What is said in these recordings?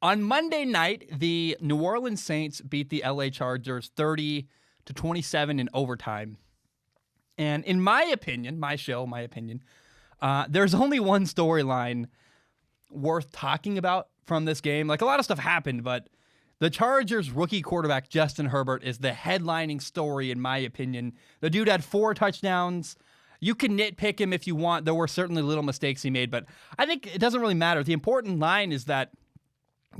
On Monday night, the New Orleans Saints beat the LA Chargers 30-27 in overtime. And in my opinion, my opinion, there's only one storyline worth talking about from this game. Like, a lot of stuff happened, but the Chargers rookie quarterback Justin Herbert is the headlining story, in my opinion. The dude had 4 touchdowns. You can nitpick him if you want. There were certainly little mistakes he made, but I think it doesn't really matter. The important line is that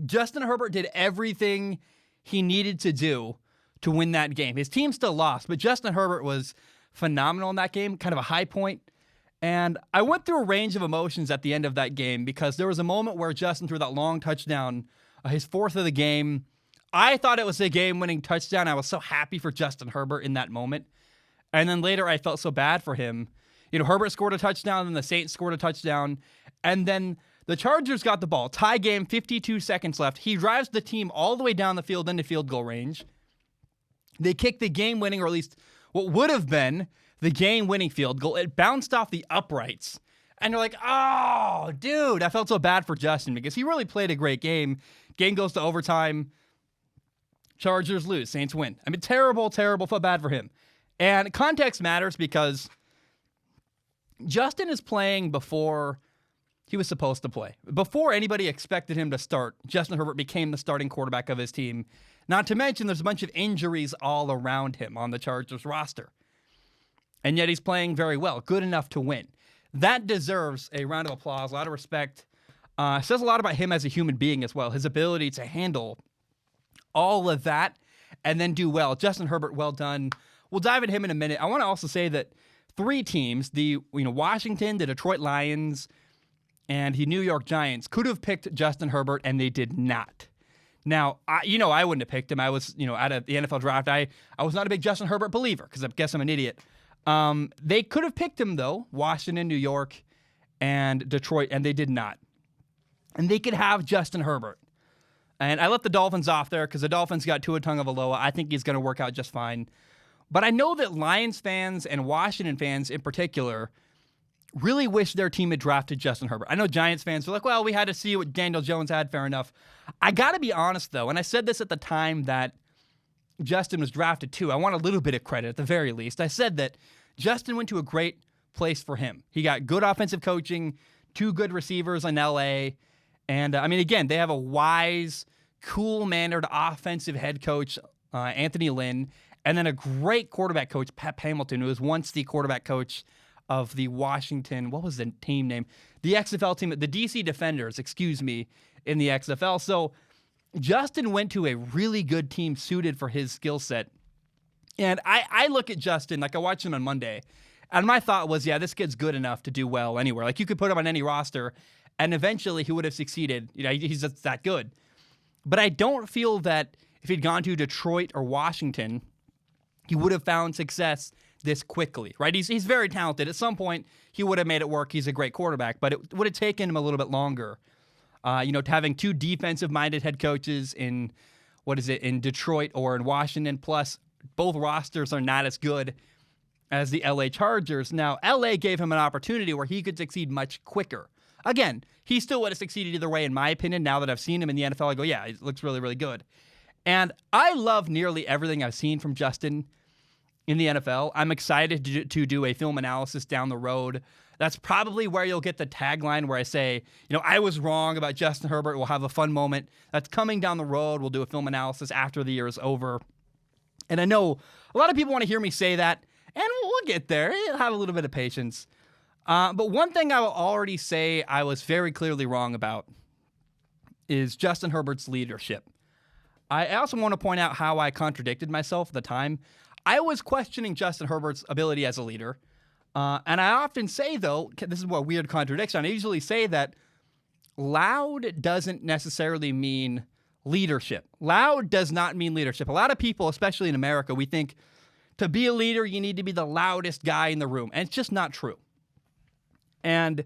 Justin Herbert did everything he needed to do to win that game. His team still lost, but Justin Herbert was phenomenal in that game, kind of a high point. And I went through a range of emotions at the end of that game because there was a moment where Justin threw that long touchdown, his 4th of the game. I thought it was a game-winning touchdown. I was so happy for Justin Herbert in that moment. And then later I felt so bad for him. Herbert scored a touchdown, and the Saints scored a touchdown. And then the Chargers got the ball. Tie game, 52 seconds left. He drives the team all the way down the field into field goal range. They kick the game-winning, or at least what would have been the game-winning field goal. It bounced off the uprights. And you're like, oh, dude, I felt so bad for Justin because he really played a great game. Game goes to overtime. Chargers lose. Saints win. I mean, terrible, felt bad for him. And context matters because Justin is playing before he was supposed to play. Before anybody expected him to start, Justin Herbert became the starting quarterback of his team. Not to mention there's a bunch of injuries all around him on the Chargers roster. And yet he's playing very well, good enough to win. That deserves a round of applause, a lot of respect. Says a lot about him as a human being as well, his ability to handle all of that and then do well. Justin Herbert, well done. We'll dive into him in a minute. I want to also say that 3 teams, the Washington, the Detroit Lions, and the New York Giants, could have picked Justin Herbert, and they did not. Now, I wouldn't have picked him. I was, at the NFL draft, I was not a big Justin Herbert believer because I guess I'm an idiot. They could have picked him, though, Washington, New York, and Detroit, and they did not. And they could have Justin Herbert. And I let the Dolphins off there because the Dolphins got Tua Tagovailoa. I think he's going to work out just fine. But I know that Lions fans and Washington fans in particular really wish their team had drafted Justin Herbert. I know Giants fans are like, well, we had to see what Daniel Jones had, fair enough. I got to be honest, though, and I said this at the time that Justin was drafted too. I want a little bit of credit at the very least. I said that Justin went to a great place for him. He got good offensive coaching, 2 good receivers in LA. And again, they have a wise, cool-mannered offensive head coach, Anthony Lynn, and then a great quarterback coach, Pep Hamilton, who was once the quarterback coach of the Washington, what was the team name? The XFL team, the DC Defenders, in the XFL. So Justin went to a really good team suited for his skill set. And I look at Justin, like I watched him on Monday, and my thought was, yeah, this kid's good enough to do well anywhere. Like, you could put him on any roster, and eventually he would have succeeded. He's just that good. But I don't feel that if he'd gone to Detroit or Washington, he would have found success this quickly, right? He's very talented. At some point, he would have made it work. He's a great quarterback, but it would have taken him a little bit longer. Having 2 defensive-minded head coaches in Detroit or in Washington, plus both rosters are not as good as the LA Chargers. Now, LA gave him an opportunity where he could succeed much quicker. Again, he still would have succeeded either way, in my opinion. Now that I've seen him in the NFL, I go, yeah, he looks really, really good. And I love nearly everything I've seen from Justin in the NFL. I'm excited to do a film analysis down the road. That's probably where you'll get the tagline where I say, I was wrong about Justin Herbert. We'll have a fun moment. That's coming down the road. We'll do a film analysis after the year is over. And I know a lot of people want to hear me say that, and we'll get there. Have a little bit of patience. But one thing I will already say I was very clearly wrong about is Justin Herbert's leadership. I also want to point out how I contradicted myself at the time. I was questioning Justin Herbert's ability as a leader. And I often say, though, this is a weird contradiction. I usually say that loud doesn't necessarily mean leadership. Loud does not mean leadership. A lot of people, especially in America, we think to be a leader, you need to be the loudest guy in the room. And it's just not true. And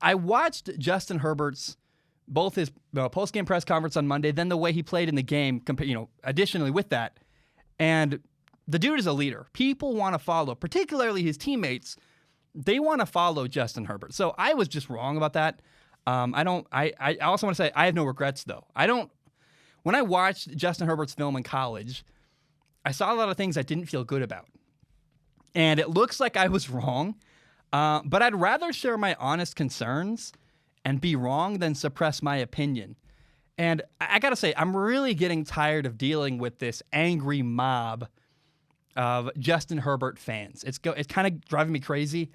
I watched Justin Herbert's both his post-game press conference on Monday, then the way he played in the game, additionally with that. And the dude is a leader. People want to follow, particularly his teammates. They want to follow Justin Herbert. So I was just wrong about that. I don't. I also want to say I have no regrets though. I don't. When I watched Justin Herbert's film in college, I saw a lot of things I didn't feel good about, and it looks like I was wrong. But I'd rather share my honest concerns and be wrong than suppress my opinion. And I gotta say, I'm really getting tired of dealing with this angry mob of Justin Herbert fans. It's kind of driving me crazy.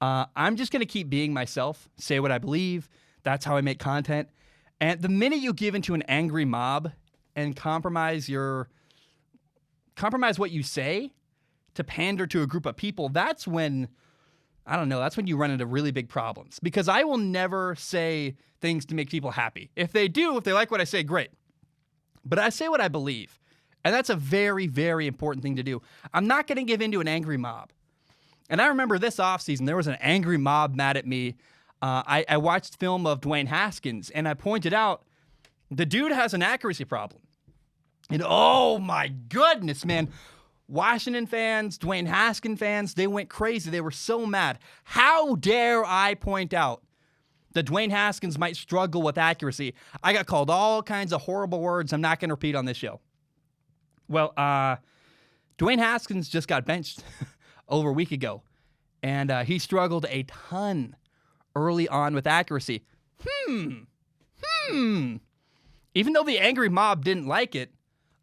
I'm just gonna keep being myself, say what I believe. That's how I make content. And the minute you give into an angry mob and compromise what you say to pander to a group of people, that's when, I don't know, that's when you run into really big problems. Because I will never say things to make people happy. If they like what I say, great. But I say what I believe. And that's a very, very important thing to do. I'm not going to give in to an angry mob. And I remember this offseason, there was an angry mob mad at me. I watched film of Dwayne Haskins, and I pointed out the dude has an accuracy problem. And oh my goodness, man. Washington fans, Dwayne Haskins fans, they went crazy. They were so mad. How dare I point out that Dwayne Haskins might struggle with accuracy? I got called all kinds of horrible words I'm not going to repeat on this show. Well, Dwayne Haskins just got benched over a week ago, and he struggled a ton early on with accuracy. Even though the angry mob didn't like it,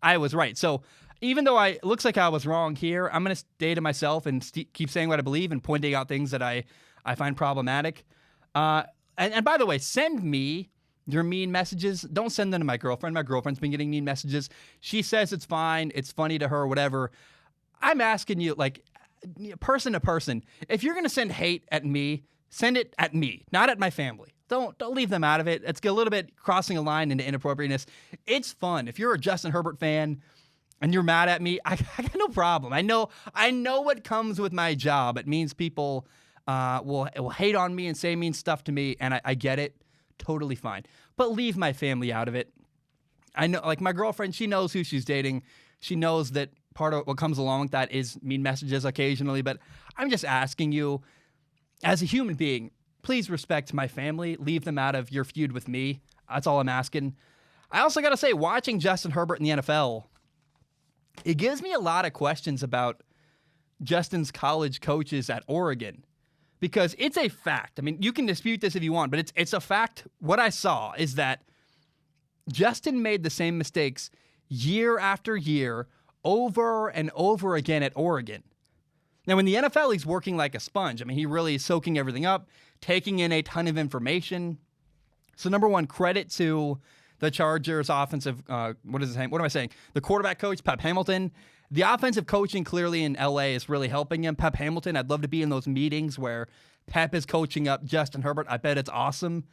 I was right. So even though it looks like I was wrong here, I'm going to stay to myself and keep saying what I believe and pointing out things that I find problematic. And by the way, send me your mean messages. Don't send them to my girlfriend. My girlfriend's been getting mean messages. She says it's fine. It's funny to her, whatever. I'm asking you, like, person to person, if you're going to send hate at me, send it at me, not at my family. Don't leave them out of it. It's a little bit crossing a line into inappropriateness. It's fun. If you're a Justin Herbert fan and you're mad at me, I got no problem. I know what comes with my job. It means people will hate on me and say mean stuff to me, and I get it. Totally fine. But leave my family out of it. I know, like my girlfriend, she knows who she's dating. She knows that part of what comes along with that is mean messages occasionally, but I'm just asking you, as a human being, please respect my family. Leave them out of your feud with me. That's all I'm asking. I also got to say, watching Justin Herbert in the NFL, it gives me a lot of questions about Justin's college coaches at Oregon. Because it's a fact. I mean, you can dispute this if you want, but it's a fact. What I saw is that Justin made the same mistakes year after year, over and over again at Oregon. Now, in the NFL, he's working like a sponge. I mean, he really is soaking everything up, taking in a ton of information. So, number one, credit to the Chargers offensive, what am I saying? The quarterback coach, Pep Hamilton. The offensive coaching clearly in LA is really helping him. Pep Hamilton, I'd love to be in those meetings where Pep is coaching up Justin Herbert. I bet it's awesome.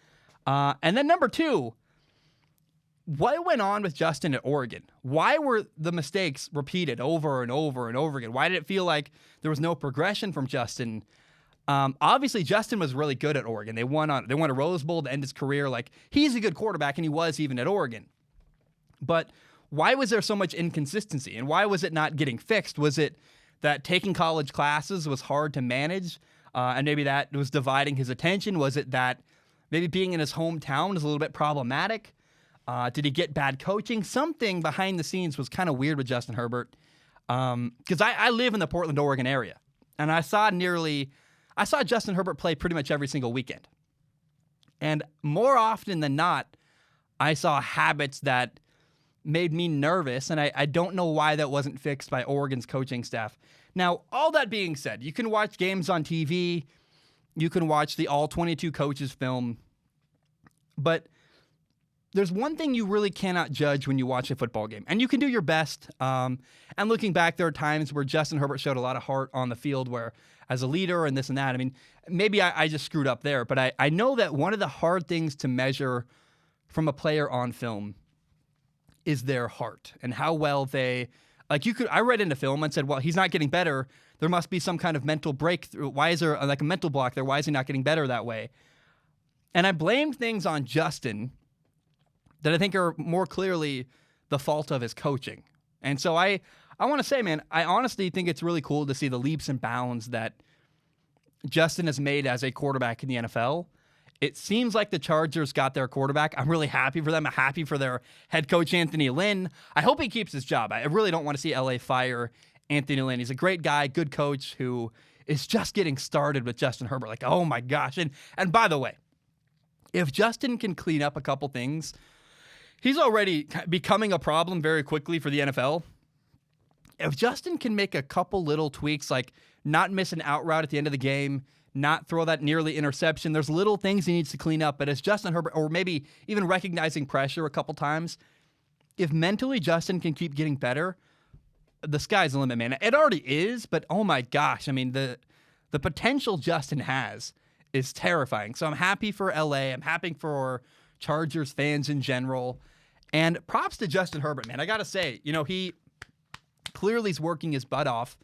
And then number two, what went on with Justin at Oregon? Why were the mistakes repeated over and over and over again? Why did it feel like there was no progression from Justin? Obviously, Justin was really good at Oregon. They won a Rose Bowl to end his career. Like, he's a good quarterback, and he was even at Oregon. But why was there so much inconsistency, and why was it not getting fixed? Was it that taking college classes was hard to manage, and maybe that was dividing his attention? Was it that maybe being in his hometown is a little bit problematic? Did he get bad coaching? Something behind the scenes was kind of weird with Justin Herbert, because I live in the Portland, Oregon area, and I saw Justin Herbert play pretty much every single weekend. And more often than not, I saw habits that made me nervous, and I don't know why that wasn't fixed by Oregon's coaching staff. Now, all that being said, you can watch games on TV, you can watch the all 22 coaches film, but there's one thing you really cannot judge when you watch a football game, and you can do your best. And looking back, there are times where Justin Herbert showed a lot of heart on the field, where as a leader and this and that. I mean, maybe I just screwed up there, but I know that one of the hard things to measure from a player on film is their heart and how well they, I read into film and said, well, he's not getting better. There must be some kind of mental breakthrough. Why is there like a mental block there? Why is he not getting better that way? And I blamed things on Justin that I think are more clearly the fault of his coaching. And so I want to say, man, I honestly think it's really cool to see the leaps and bounds that Justin has made as a quarterback in the NFL. It seems like the Chargers got their quarterback. I'm really happy for them. I'm happy for their head coach, Anthony Lynn. I hope he keeps his job. I really don't want to see LA fire Anthony Lynn. He's a great guy, good coach who is just getting started with Justin Herbert. Like, oh my gosh. And by the way, if Justin can clean up a couple things, he's already becoming a problem very quickly for the NFL. If Justin can make a couple little tweaks, like not miss an out route at the end of the game, not throw that nearly interception, there's little things he needs to clean up. But as Justin Herbert, or maybe even recognizing pressure a couple times, if mentally Justin can keep getting better, the sky's the limit, man. It already is, but oh my gosh, I mean, the potential Justin has is terrifying. So I'm happy for LA. I'm happy for Chargers fans in general. And props to Justin Herbert, man. I got to say, he clearly is working his butt off.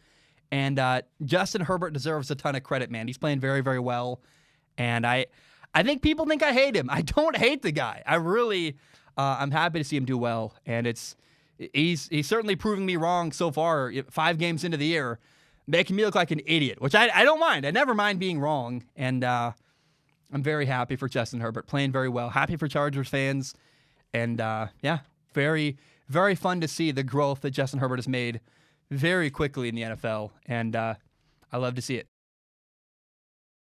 And Justin Herbert deserves a ton of credit, man. He's playing very, very well. And I think people think I hate him. I don't hate the guy. I really, I'm happy to see him do well. And he's certainly proving me wrong so far. 5 games into the year, making me look like an idiot, which I don't mind. I never mind being wrong. And I'm very happy for Justin Herbert, playing very well. Happy for Chargers fans. And very, very fun to see the growth that Justin Herbert has made very quickly in the NFL, and I love to see it.